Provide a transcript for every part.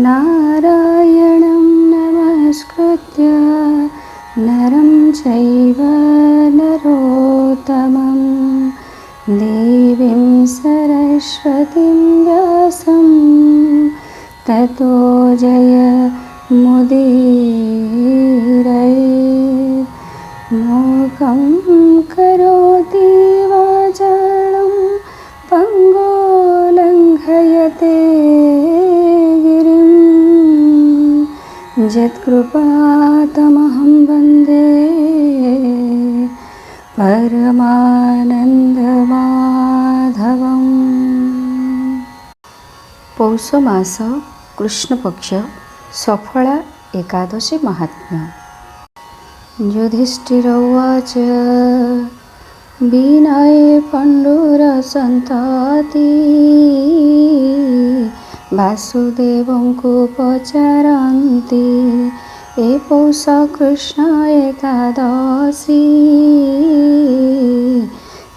नारायणं नमस्कृत्य नरं चैव नरोत्तमं देवीं सरस्वतीं व्यासं ततो जयमुदीरयेत्। मूकं करोति वाचालं पङ्गो लङ्घयते गिरिं यत्कृपातमहं वन्दे परमानन्दमाधवम्। पौष मास कृष्ण पक्ष सफला एकादशी महात्म्य। युधिष्ठिर उवाच विनये पण्डुरसन्तति वासुदेवंको पचारन्ति ए पौष कृष्ण एकादशी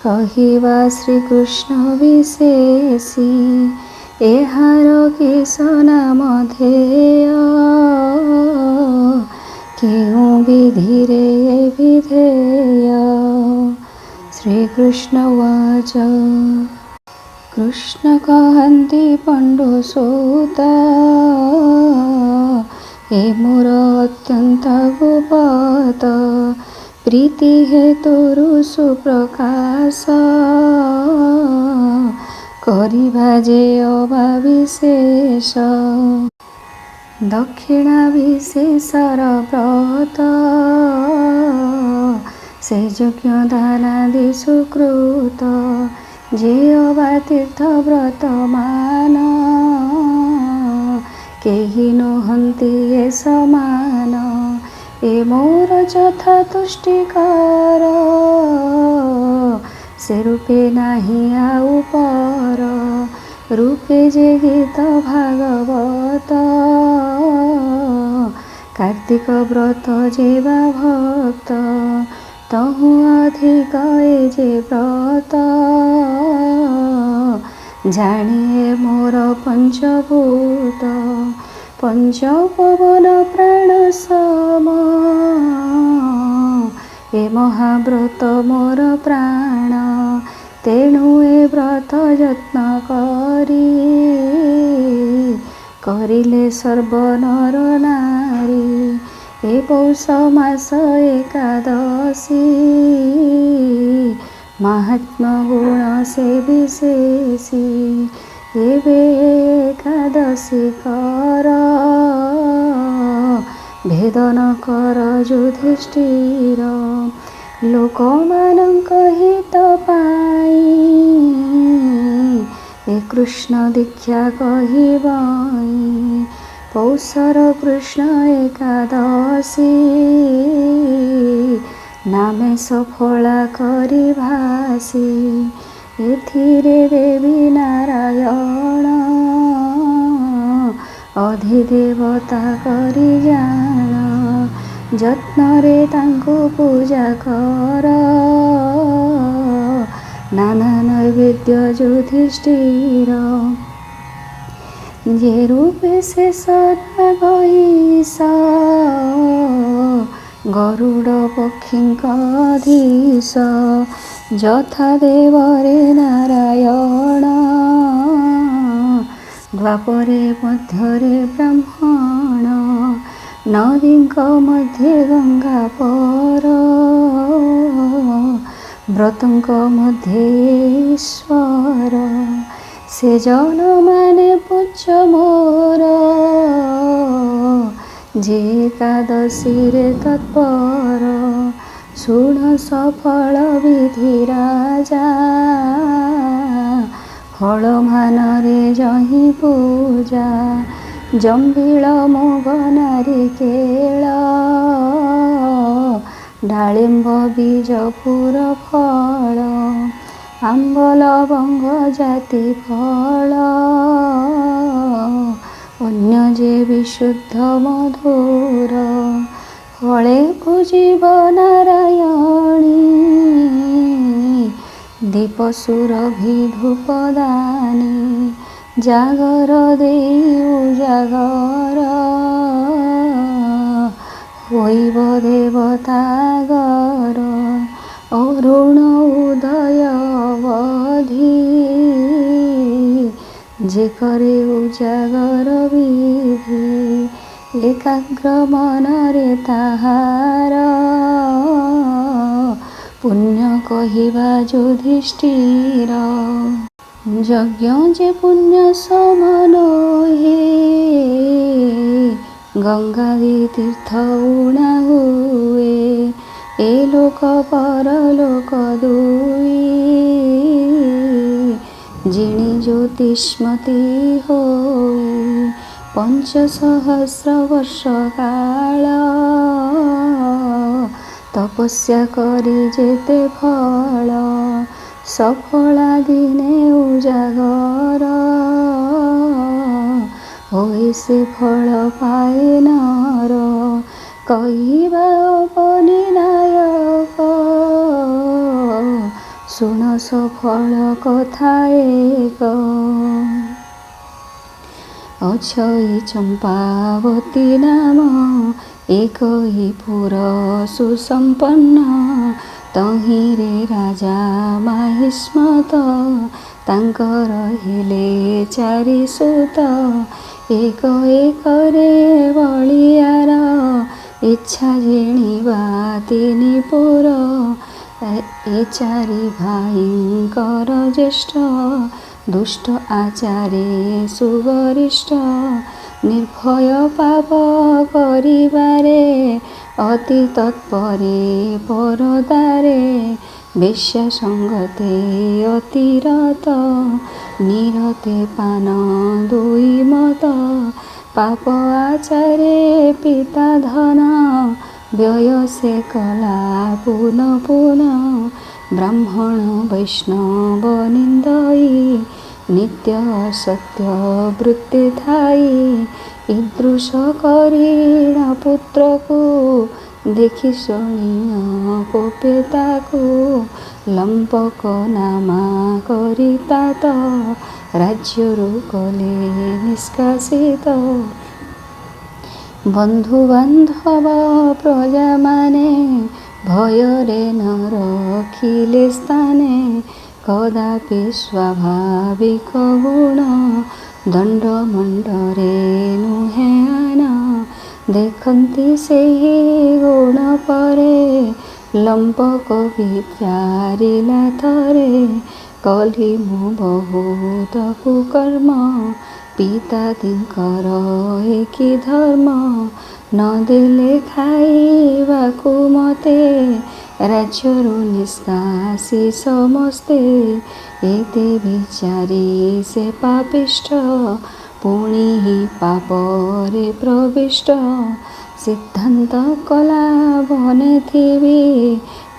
कहिबा श्रीकृष्ण विशेषी एहार किस नाम ध्येय केउ विधिरे विधेय। श्रीकृष्ण उवाच कृष्ण कहन्ति पण्डुसूत हे मोर अत्यंत गुप्त प्रीति हेतुरु सुप्रकाश करिबा जे अबा विशेष दक्षिणा विशेषर व्रत से यज्ञ दानादि सुकृत जे अबा तीर्थ व्रत मान केहि नुहन्ति ए समान ए मोर यथा तुष्टिकर से रूपे नाही आउ पर रूपे जे गीत भागवत कार्तिक व्रत जेबा भक्त तहु अधिक ए जे व्रत जानिए मोर पंचभूत पंचपवन प्राण सम ए महाव्रत मोर प्राण तेणु ए व्रत यत्न करिले सर्व नर नारी ए पौष मास एकादशी महात्म गुण से विशेषी एबे एकादशी कर भेदन कर युधिष्ठिर लोकमानंक हित पाई ए कृष्ण दीक्षा कहिबाई पौषर कृष्ण एकादशी नामे सफला करि भासी एथिरे देवी नारायण अधिदेवता करि जान যত্ন রে তাঙ্কু পূজা কর নানা নৈবেদ্য যুধিষ্ঠির যে রূপে সে সদা গহীশ গরুড় পক্ষীঙ্কধীশ যথা দেবরে নারায়ণ দ্বাপরে মধ্যরে ব্রাহ্মণ नदींक मध्ये गंगा पर व्रतंक मध्ये ईश्वर से जन माने पूज्य मोर जे एकादशी रे तत्पर शुण सफल विधि राजा फल मान रे जही पूजा जंबिल मुग नारिकेल डालिंब बीज पुर फल आंब लवंग जाति फल अन्य जे विशुद्ध मधुर फले पूजिब नारायणी ଦୀପ ସୁରଭି ଧୂପ ଦାନି ଜାଗର ଦେଇ ଉଜାଗର ହୋଇବ ଦେବତାଗର ଅରୁଣ ଉଦୟ ଅବଧି ଯେ କରେ ଉଜାଗର ବିଧି ଏକାଗ୍ର ମନରେ ତାହାର ପୁଣ୍ୟ କହିବା ଯୁଧିଷ୍ଠିର ଯଜ୍ଞ ଯେ ପୁଣ୍ୟ ସମାନ ହେ ଗଙ୍ଗାଦି ତୀର୍ଥ ଉଣା ହୁଏ ଏ ଲୋକ ପରଲୋକ ଦୁଇ ଜିଣି ଜ୍ୟୋତିଷ୍ମତି ହୋଇ 500 ବର୍ଷ କାଳ ତପସ୍ୟା କରି ଯେତେ ଫଳ ସଫଳା ଦିନେ ଉଜାଗର ହୋଇ ସେ ଫଳ ପାଏ ନର କହିବା ଅପନିନାୟକ ଶୁଣ ସଫଳ କଥା ଏକ ଅଛଇ ଚମ୍ପାବତୀ ନାମ ଏକହି ପୁର ସୁସମ୍ପନ୍ନ ତହିଁରେ ରାଜା ମାହିଷ୍ମତ ତାଙ୍କର ହେଲେ 4 ସୁତ ଏକ ଏକରେ ବଳିଆର ଇଚ୍ଛା ଜିଣିବା 3 ପୁର ଏ 4 ଭାଇଙ୍କର ଜ୍ୟେଷ୍ଠ ଦୁଷ୍ଟ ଆଚାରେ ସୁଗରିଷ୍ଠ ନିର୍ଭୟ ପାପ କରିବାରେ ଅତି ତତ୍ପରେ ପରଦାରେ ବେଶ୍ୟା ସଙ୍ଗତେ ଅତିରତ ନିରତେ ପାନ 2 ମତ ପାପ ଆଚାରେ ପିତା ଧନ ବ୍ୟୟ ସେ କଲା ପୁନ ବ୍ରାହ୍ମଣ ବୈଷ୍ଣବ ନିନ୍ଦଇ ନିତ୍ୟ ସତ୍ୟ ବୃତ୍ତି ଥାଇ ଇଦୃଶ କରିଣ ପୁତ୍ରକୁ ଦେଖି ଶୁଣି କୋପେ ତାକୁ ଲମ୍ପକ ନାମା କରି ତାତ ରାଜ୍ୟରୁ କଲେ ନିଷ୍କାସିତ ବନ୍ଧୁ ବାନ୍ଧବ ପ୍ରଜାମାନେ ଭୟରେ ନ ରଖିଲେ ସ୍ଥାନେ କଦାପି ସ୍ୱାଭାବିକ ଗୁଣ ଦଣ୍ଡ ମଣ୍ଡରେ ନୁହେଁ ଆନ ଦେଖନ୍ତି ସେହି ଗୁଣ ପରେ ଲମ୍ପକ ବିଚାରିଲା ଥରେ କଲି ମୁଁ ବହୁତ କୁକର୍ମ ପିତାଦିଙ୍କର କି ଧର୍ମ ନ ଦେଲେ ଖାଇବାକୁ ମତେ ରାଜ୍ୟରୁ ନିଷ୍କାସି ସମସ୍ତେ ଏତେ ବିଚାରି ସେ ପାପିଷ୍ଠ ପୁଣି ପାପରେ ପ୍ରବିଷ୍ଟ ସିଦ୍ଧାନ୍ତ କଲା ବନେ ଥିବି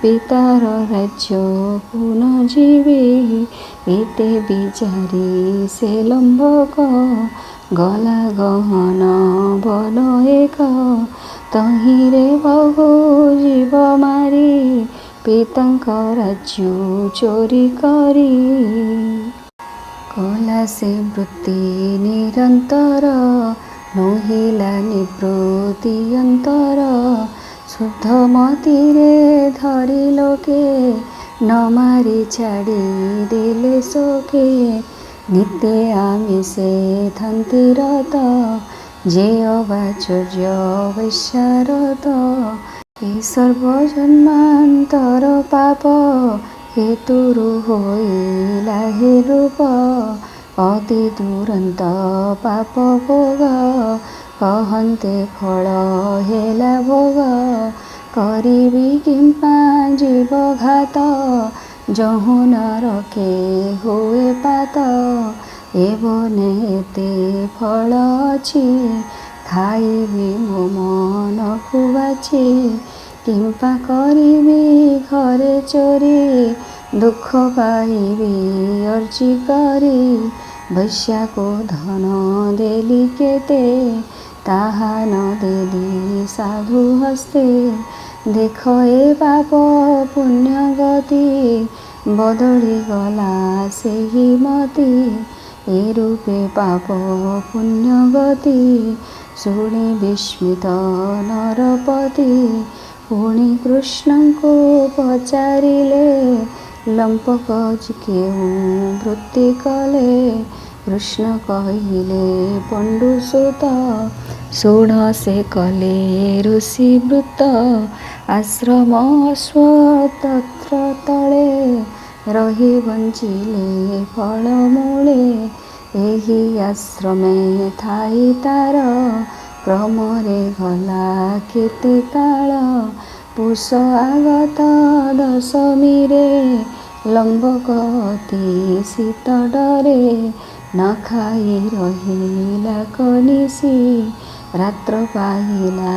ପିତାର ରାଜ୍ୟ ପୁନ ଯିବି ଏତେ ବିଚାରି ସେ ଲମ୍ବକ ଗଲା ଗହନ ବନ ଏକ ତହିଁରେ ବହୁ ଜୀବ ମାରି ପିତାଙ୍କ ରାଜ୍ୟ ଚୋରି କରି କଲା ସେ ବୃତ୍ତି ନିରନ୍ତର ନୋହିଲା ନିବୃତ୍ତି ଅନ୍ତର ଶୁଦ୍ଧ ମତିରେ ଧରି ଲୋକେ ନ ମାରି ଛାଡ଼ି ଦେଲେ ଶୋକେ ନିତ୍ୟ ଆମିଷେ ଥାନ୍ତି ରତ ଯେ ଅବାଚର୍ଯ୍ୟ ବୈଶାରଦ ଏ ସର୍ବଜନ୍ମାନ୍ତର ପାପ ହେତୁରୁ ହୋଇଲା ହେ ରୂପ ଅତି ଦୁରନ୍ତ ପାପ ଭୋଗ କହନ୍ତେ ଫଳ ହେଲା ଭୋଗ କରିବି କିମ୍ପା ଜୀବଘାତ ଯହୁଁ ନ ରଖେ ହୁଏ ପାତ ଏବନେ ଏତେ ଫଳ ଅଛି ଖାଇବି ମୋ ମନକୁ ବାଛି କିମ୍ପା କରିବି ଘରେ ଚୋରି ଦୁଃଖ ପାଇବି ଅର୍ଜି କରି ବୈଶ୍ୟାକୁ ଧନ ଦେଲି କେତେ ତାହା ନ ଦେଲି ସାଧୁ ହସ୍ତେ ଦେଖ ଏ ପାପ ପୁଣ୍ୟ ଗତି ବଦଳି ଗଲା ସେହି ମତି, ଏ ରୂପେ ପାପ ପୁଣ୍ୟ ଗତି। ଶୁଣି ବିସ୍ମିତ ନରପତି, ପୁଣି କୃଷ୍ଣଙ୍କୁ ପଚାରିଲେ, ଲମ୍ପକ କେଉଁ ବୃତ୍ତି କଲେ? କୃଷ୍ଣ କହିଲେ ପଣ୍ଡୁସୁତ, ଶୁଣ ସେ କଲେ ଋଷି ବୃତ୍ତ। ଆଶ୍ରମ ଅଶ୍ୱତତ୍ର ତଳେ, ରହି ବଞ୍ଚିଲେ ଫଳମୂଳେ। ଏହି ଆଶ୍ରମେ ଥାଇ ତାର, କ୍ରମରେ ଗଲା କେତେ କାଳ। ପୁଷ ଆଗତ ଦଶମୀରେ, ଲମ୍ବକ ଅତି ଶୀତ ଡରେ। ନ ଖାଇ ରହିଲା କନିଶି, ରାତ୍ର ପାହିଲା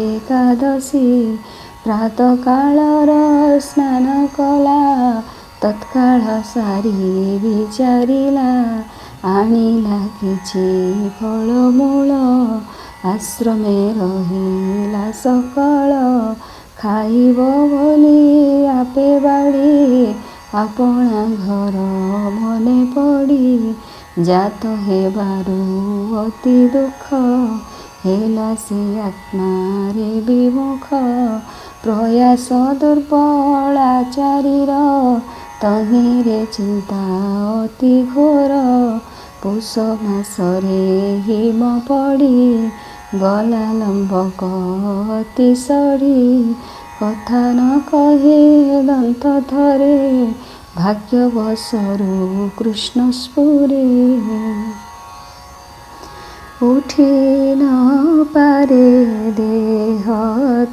ଏକାଦଶୀ। ପ୍ରାତଃ କାଳର ସ୍ନାନ କଲା, ତତ୍କାଳ ସାରି ବିଚାରିଲା। ଆଣିଲା କିଛି ଫଳମୂଳ, ଆଶ୍ରମେ ରହିଲା ସକାଳ। ଖାଇବ ବୋଲି ଆପେ ବାଢ଼ି, ଆପଣା ଘର ମନେ ପଡ଼ି। ଜାତ ହେବାରୁ ଅତି ଦୁଃଖ, ହେଲା ସେ ଆତ୍ମାରେ ବିମୁଖ। ପ୍ରୟାସ ଦୁର୍ବଳାଚାରୀର, ତହିଁରେ ଚିନ୍ତା ଅତି ଘୋର। ପୁଷ ମାସରେ ହିମ ପଡ଼ି, ଗଲା ଲମ୍ବକ ଅତି ସଢ଼ି। କଥା ନ କହେ ଦନ୍ତ ଥରେ, ଭାଗ୍ୟବଶରୁ କୃଷ୍ଣ ସ୍ଫୁରେ। ଉଠି ନ ପାରେ ଦେହ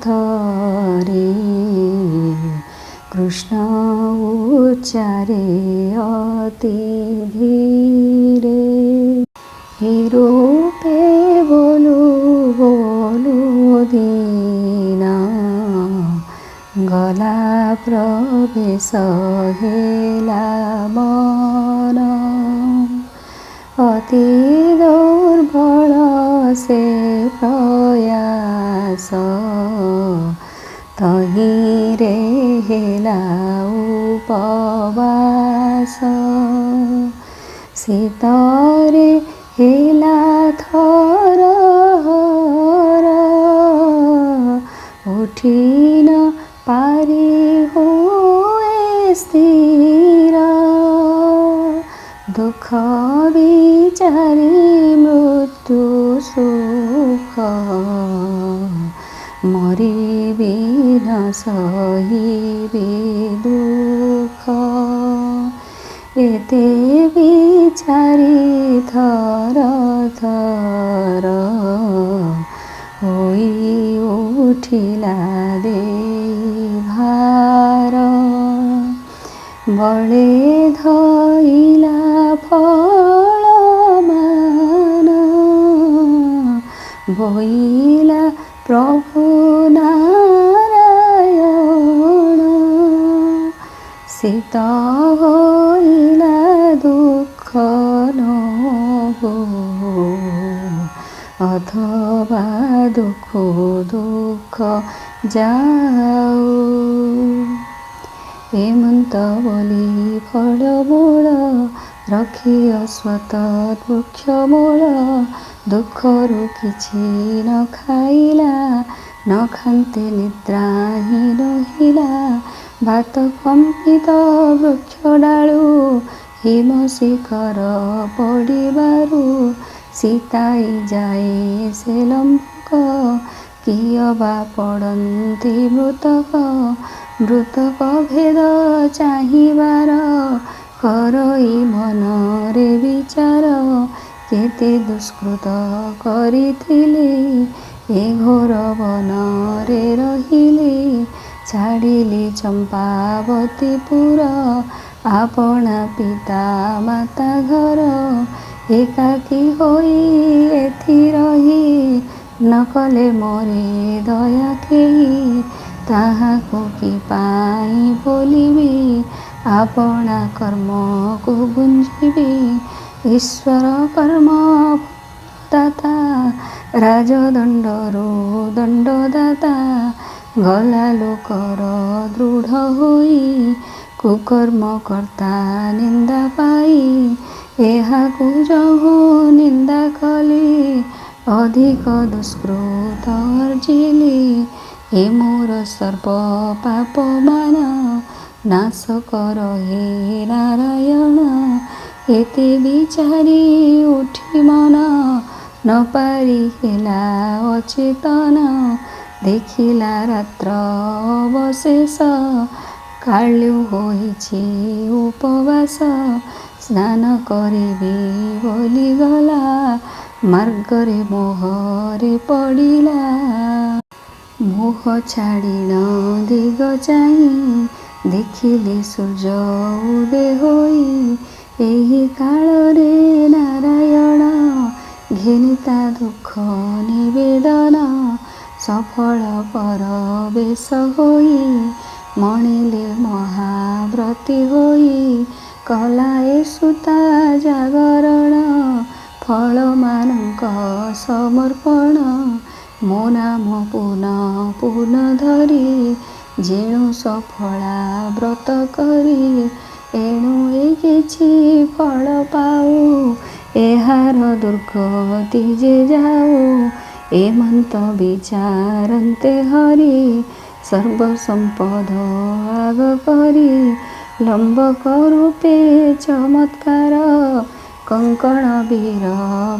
ଥରେ, କୃଷ୍ଣ ଉଚ୍ଚାରେ ଅତି ଧୀରେ। ହେ ରୂପେ ବୋଲୁ ବୋଲୁ ଦୀନ, ଗଲା ପ୍ରବେଶ ହେଲା ମନ। ଅତି ଦୁର୍ବଳ ସେ ପ୍ରୟାସ, ତହିଁରେ ହେଲା ଉପବାସ। ଶୀତରେ ହେଲା ଥରହର, ଉଠି ନ ପାରି ହୁଏ ସ୍ଥିର। ଦୁଃଖ ବିଚାରି ମୃତ୍ୟୁ ସୁଖ, ମରିବି ନ ସହିବି ଦୁଃଖ। ଏତେ ବିଚାରି ଥର ଥର, ହୋଇ ଉଠିଲା ଦେଇ ଭାର। ବଳେ ଧଇଲା ଫଳମାନ, ବୋଇଲା ପ୍ରଭୁ ନାରାୟଣ। ଶୀତ ହୋଇଲା ଦୁଃଖ ନ ହଉ, ଅଥବା ଦୁଃଖ ଦୁଃଖ ଯାଉ। ହେମନ୍ତ ବୋଲି ଫଳମୂଳ, ରଖି ଅଶ୍ୱତ ବୃକ୍ଷ ମୂଳ। ଦୁଃଖରୁ କିଛି ନ ଖାଇଲା, ନ ଖାନ୍ତେ ନିଦ୍ରା ହିଁ ରହିଲା। ଭାତ କମ୍ପିତ ବୃକ୍ଷ ଡାଳୁ, ହିମ ଶିଖର ପଡ଼ିବାରୁ। ସୀତାଇ ଯାଏ ସେ ଲମ୍ବକ, କିଏ ବା ପଡ଼ନ୍ତି ମୃତକ। ମୃତକ ଭେଦ ଚାହିଁବାର, କରଇ ମନରେ ବିଚାର। କେତେ ଦୁଷ୍କୃତ କରିଥିଲି, ଏ ଘୋର ବନରେ ରହିଲି। ଛାଡ଼ିଲି ଚମ୍ପାବତୀପୁର, ଆପଣା ପିତା ମାତା ଘର। ଏକାକୀ ହୋଇ ଏଥି ରହି, ନ କଲେ ମୋରେ ଦୟା କେହି। ତାହାକୁ କି ପାଇଁ ବୋଲିବି, ଆପଣା କର୍ମକୁ ଗୁଞ୍ଜିବି। ଈଶ୍ୱର କର୍ମ ଦାତା, ରାଜଦଣ୍ଡରୁ ଦଣ୍ଡଦାତା। ଗଲା ଲୋକର ଦୃଢ଼ ହୋଇ, କୁକର୍ମ କର୍ତ୍ତା ନିନ୍ଦା ପାଇ ଏହାକୁ ଯହୁ ନିନ୍ଦା କଲି ଅଧିକ ଦୁଷ୍କୃତ ଅର୍ଜିଲି ଏ ମୋର ସର୍ବ ପାପମାନ ନାଶ କର ହେ ନାରାୟଣ ଏତେ ବିଚାରି ଉଠି ମନ ନ ପାରି ହେଲା ଅଚେତନ ଦେଖିଲା ରାତ୍ର ଅବଶେଷ କାଳୁ ହୋଇଛି ଉପବାସ ସ୍ନାନ କରିବି ବୋଲି ଗଲା ମାର୍ଗରେ ମୋହରେ ପଡ଼ିଲା ମୋହ ଛାଡ଼ିଣ ଦିଗ ଚାହିଁ ଦେଖିଲି ସୂର୍ଯ୍ୟ ଉଦୟ ହୋଇ ଏହି କାଳରେ ନାରାୟଣ ଘେନିତା ଦୁଃଖ ନିବେଦନ ସଫଳ ପରବେଶ ହୋଇ ମଣିଲେ ମହାବ୍ରତୀ ହୋଇ କଲା ଏ ସୁତା ଜାଗରଣ ଫଳମାନଙ୍କ ସମର୍ପଣ ମୋ ନାମ ପୁନ ଧରି ଯେଣୁ ସଫଳା ବ୍ରତ କରି ଏଣୁ ଏ କିଛି ଫଳ ପାଉ ଏହାର ଦୁର୍ଗତି ଯେ ଯାଉ ଏମନ୍ତ ବିଚାରନ୍ତେ ହରି ସର୍ବସମ୍ପଦ ଆଗ କରି ଲମ୍ବକ ରୂପେ ଚମତ୍କାର କଙ୍କଣ ବୀର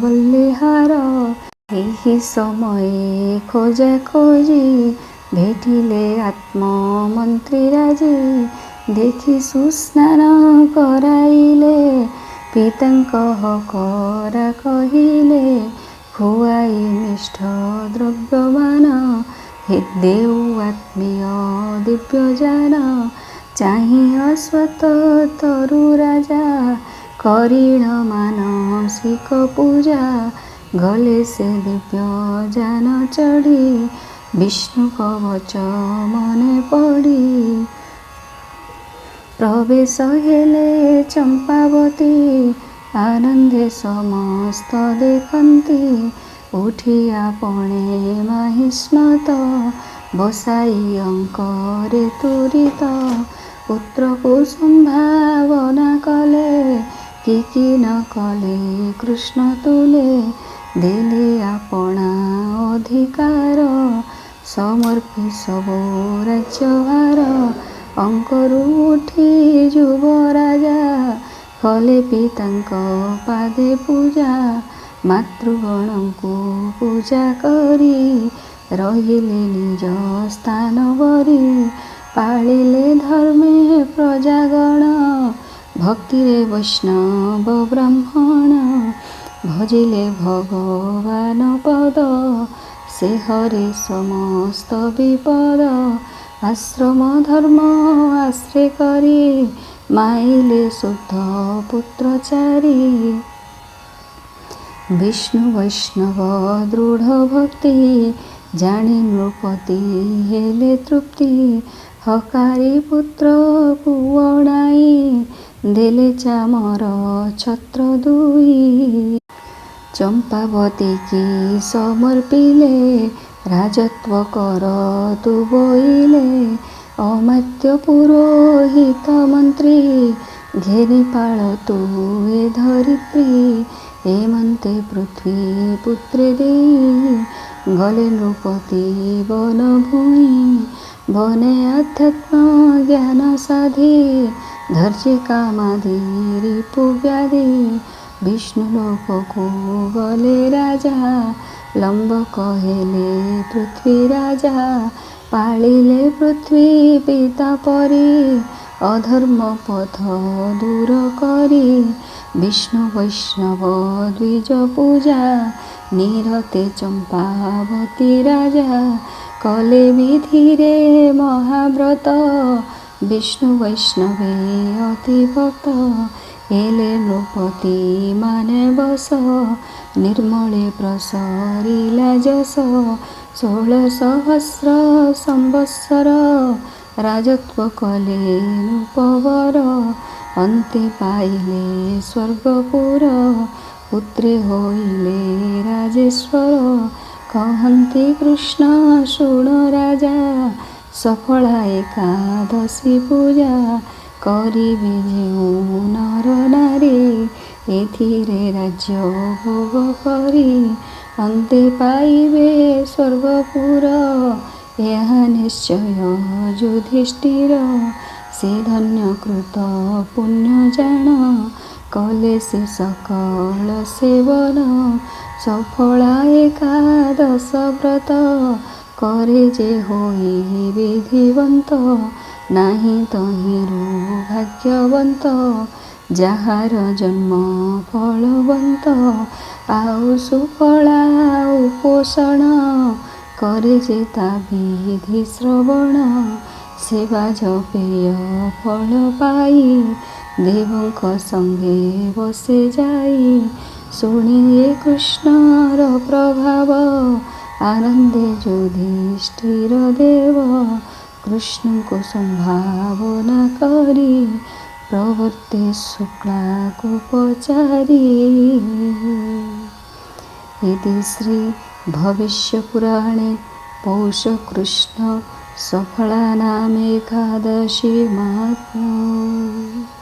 ବଲ୍ଲିହାର ଏହି ସମୟେ ଖୋଜା ଖୋଜି ଭେଟିଲେ ଆତ୍ମମନ୍ତ୍ରୀ ରାଜେ ଦେଖି ସୁସ୍ନାନ କରାଇଲେ ପିତାଙ୍କ ହକରା କହିଲେ ଖୁଆଇ ମିଷ୍ଠ ଦ୍ରବ୍ୟମାନ ଦେଉ ଆତ୍ମୀୟ ଦିବ୍ୟଜାନ ଚାହିଁ ଅଶ୍ୱତ ତରୁ ରାଜା କରିଣ ମାନସିକ ପୂଜା ଗଲେ ସେ ଦିବ୍ୟଜାନ ଚଢ଼ି ବିଷ୍ଣୁଙ୍କ ବଚ ମନେ ପଡ଼ି ପ୍ରବେଶ ହେଲେ ଚମ୍ପାବତୀ ଆନନ୍ଦେ ସମସ୍ତ ଦେଖନ୍ତି ଉଠି ଆପଣେ ମାହିଷ୍ମତ ବସାଇ ଅଙ୍କରେ ତୁରିତ ପୁତ୍ରକୁ ସମ୍ଭାବନା କଲେ କି ନ କଲେ କୃଷ୍ଣ ତୁଲେ ଦେଲେ ଆପଣା ଅଧିକାର ସମର୍ପି ସବୁ ରାଜ୍ୟଭାର ଅଙ୍କରୁ ଉଠି ଯୁବରାଜା କଲେ ପିତାଙ୍କ ପାଦେ ପୂଜା ମାତୃଗଣଙ୍କୁ ପୂଜା କରି ରହିଲେ ନିଜ ସ୍ଥାନ ବରି ପାଳିଲେ ଧର୍ମେ ପ୍ରଜାଗଣ ଭକ୍ତିରେ ବୈଷ୍ଣବ ବ୍ରାହ୍ମଣ ଭଜିଲେ ଭଗବାନ ପଦ ସେ ହରେ ସମସ୍ତ ବିପଦ ଆଶ୍ରମ ଧର୍ମ ଆଶ୍ରେ କରି ମାଇଲେ ଶୁଦ୍ଧ ପୁତ୍ର ଚାରି ବିଷ୍ଣୁ ବୈଷ୍ଣବ ଦୃଢ଼ ଭକ୍ତି ଜାଣି ନୃପତି ହେଲେ ତୃପ୍ତି ହକାରି ପୁତ୍ରକୁ ଅଣାଇ ଦେଲେ ଚାମର ଛତ୍ର ଦୁଇ ଚମ୍ପାବତୀ କି ସମର୍ପିଲେ ରାଜତ୍ୱ କର ତୁ ବୋଇଲେ ଅମାତ୍ୟ ପୁରୋହିତ ମନ୍ତ୍ରୀ ଘେରି ପାଳ ତୁ ଏ ଧରିତ୍ରୀ ଏମନ୍ତେ ପୃଥ୍ୱୀ ପୁତ୍ରେ ଦେଇ ଗଲେ ନୃପତି ବନ ଭୂଇଁ ବନେ ଆଧ୍ୟାତ୍ମ ଜ୍ଞାନ ସାଧି ଧୈର୍ଯ୍ୟ କାମାଦି ରିପୁ ବ୍ୟାଧି ବିଷ୍ଣୁ ଲୋକକୁ ଗଲେ ରାଜା ଲମ୍ବକ ହେଲେ ପୃଥ୍ୱୀ ରାଜା ପାଳିଲେ ପୃଥ୍ୱୀ ପିତା ପରି ଅଧର୍ମ ପଥ ଦୂର କରି ବିଷ୍ଣୁ ବୈଷ୍ଣବ ଦ୍ୱିଜ ପୂଜା ନିରତେ ଚମ୍ପାବତୀ ରାଜା କଲେ ବିଧିରେ ମହାବ୍ରତ ବିଷ୍ଣୁ ବୈଷ୍ଣବେ ଅତି ଭକ୍ତ ହେଲେ ନୃପତି ମାନେ ବସ ନିର୍ମଳେ ପ୍ରସରିଲା ଯଶ 16,000 ସମ୍ବତ୍ସର ରାଜତ୍ୱ କଲେ ନୃପବର ଅନ୍ତେ ପାଇଲେ ସ୍ୱର୍ଗପୁର ପୁତ୍ରେ ହୋଇଲେ ରାଜେଶ୍ୱର କହନ୍ତି କୃଷ୍ଣ ଶୁଣ ରାଜା ସଫଳା ଏକାଦଶୀ ପୂଜା କରିବେ ଯେଉଁ ନର ନାରୀ, ଏଥିରେ ରାଜ୍ୟ ଭୋଗ କରି ଅନ୍ତେ ପାଇବେ ସ୍ୱର୍ଗପୁର। ଏହା ନିଶ୍ଚୟ ଯୁଧିଷ୍ଠିର, ସେ ଧନ୍ୟକୃତ ପୁଣ୍ୟ ଜାଣ, କଲେ ସେ ସକଳ ସେବନ। ସଫଳା ଏକାଦଶ ବ୍ରତ, କରେ ଯେ ହୋଇ ବିଧିବନ୍ତ, ନାହିଁ ତହିଁରୁ ଭାଗ୍ୟବନ୍ତ, ଯାହାର ଜନ୍ମ ଫଳବନ୍ତ। ଆଉ ସୁଫଳା ଉପୋଷଣ, କରେ ଯେ ତା ବିଧି ଶ୍ରବଣ, ସେବା ଜପେୟ ଫଳ ପାଇ, ଦେବଙ୍କ ସଙ୍ଗେ ବସେ ଯାଇ। ଶୁଣିଏ କୃଷ୍ଣର ପ୍ରଭାବ, ଆନନ୍ଦେ ଯୁଧିଷ୍ଠିର ଦେବ, କୃଷ୍ଣଙ୍କୁ ସମ୍ଭାବନା କରି, ପ୍ରବର୍ତ୍ତେ ଶୁକ୍ଲାକୁ ପଚାରି। ଇତି ଶ୍ରୀ ଭବିଷ୍ୟପୁରାଣେ ପୌଷକୃଷ୍ଣ ସଫଳା ନାମେ ଏକାଦଶୀ ମାହାତ୍ମ୍ୟम्।